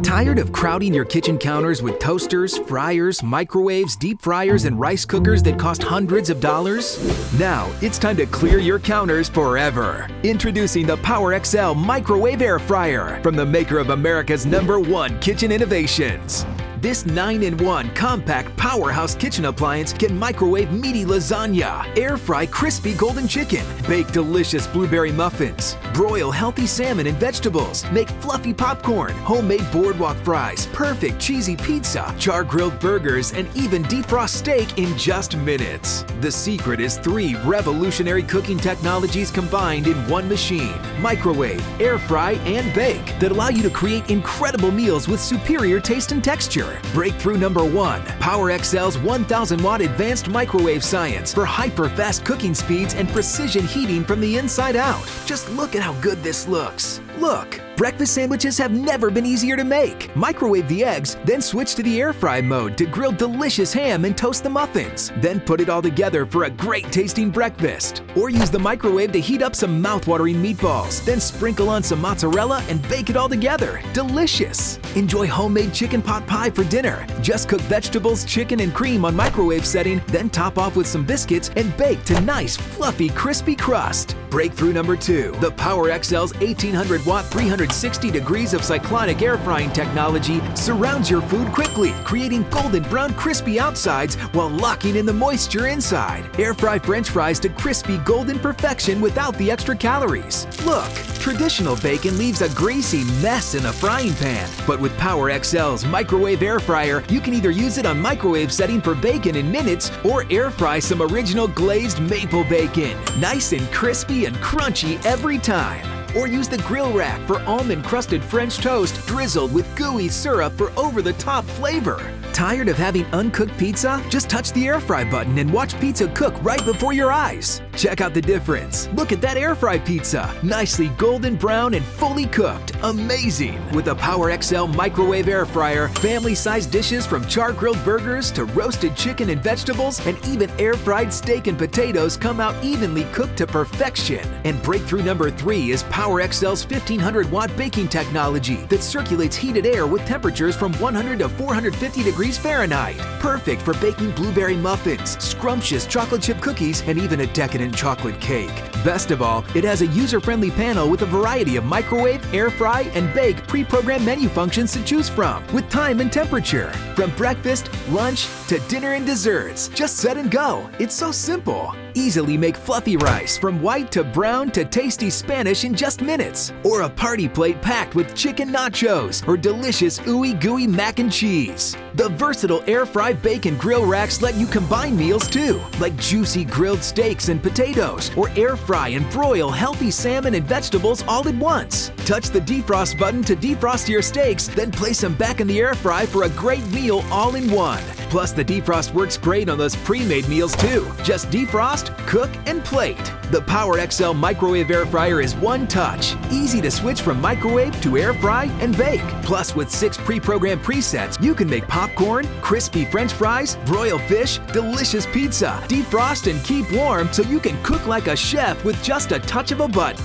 Tired of crowding your kitchen counters with toasters, fryers, microwaves, deep fryers, and rice cookers that cost hundreds of dollars? Now, it's time to clear your counters forever. Introducing the Power XL Microwave Air Fryer from the maker of America's #1 kitchen innovations. This 9-in-1 compact powerhouse kitchen appliance can microwave meaty lasagna, air fry crispy golden chicken, bake delicious blueberry muffins, broil healthy salmon and vegetables, make fluffy popcorn, homemade boardwalk fries, perfect cheesy pizza, char-grilled burgers, and even defrost steak in just minutes. The secret is 3 revolutionary cooking technologies combined in one machine: microwave, air fry, and bake that allow you to create incredible meals with superior taste and texture. Breakthrough number 1, Power XL's 1000-watt advanced microwave science for hyper-fast cooking speeds and precision heating from the inside out. Just look at how good this looks. Look, breakfast sandwiches have never been easier to make. Microwave the eggs, then switch to the air fry mode to grill delicious ham and toast the muffins. Then put it all together for a great tasting breakfast. Or use the microwave to heat up some mouth-watering meatballs, then sprinkle on some mozzarella and bake it all together. Delicious! Enjoy homemade chicken pot pie for dinner. Just cook vegetables, chicken, and cream on microwave setting, then top off with some biscuits and bake to nice, fluffy, crispy crust. Breakthrough number 2, the Power XL's 1800-watt 360 degrees of cyclonic air frying technology surrounds your food quickly, creating golden brown crispy outsides while locking in the moisture inside. Air fry French fries to crispy golden perfection without the extra calories. Look, traditional bacon leaves a greasy mess in a frying pan, but with Power XL's microwave air fryer, you can either use it on microwave setting for bacon in minutes or air fry some original glazed maple bacon. Nice and crispy and crunchy every time. Or use the grill rack for almond-crusted French toast drizzled with gooey syrup for over-the-top flavor. Tired of having uncooked pizza? Just touch the air fry button and watch pizza cook right before your eyes. Check out the difference. Look at that air fry pizza. Nicely golden brown and fully cooked. Amazing! With the Power XL microwave air fryer, family-sized dishes from char-grilled burgers to roasted chicken and vegetables, and even air-fried steak and potatoes come out evenly cooked to perfection. And breakthrough number 3 is Power XL's 1500-watt baking technology that circulates heated air with temperatures from 100 to 450 degrees Fahrenheit. Perfect for baking blueberry muffins, scrumptious chocolate chip cookies, and even a decadent chocolate cake. Best of all, it has a user-friendly panel with a variety of microwave, air fry, and bake pre-programmed menu functions to choose from, with time and temperature. From breakfast, lunch, to dinner and desserts, just set and go. It's so simple. Easily make fluffy rice from white to brown to tasty Spanish in just minutes. Or a party plate packed with chicken nachos or delicious ooey gooey mac and cheese. The versatile air fry bake and grill racks let you combine meals too, like juicy grilled steaks and potatoes, or air fry and broil healthy salmon and vegetables all at once. Touch the defrost button to defrost your steaks, then place them back in the air fry for a great meal all in one. Plus, the defrost works great on those pre-made meals too. Just defrost, cook, and plate. The Power XL microwave air fryer is one touch. Easy to switch from microwave to air fry and bake. Plus, with 6 pre-programmed presets, you can make popcorn, crispy French fries, broil fish, delicious pizza, defrost and keep warm so you can cook like a chef with just a touch of a button.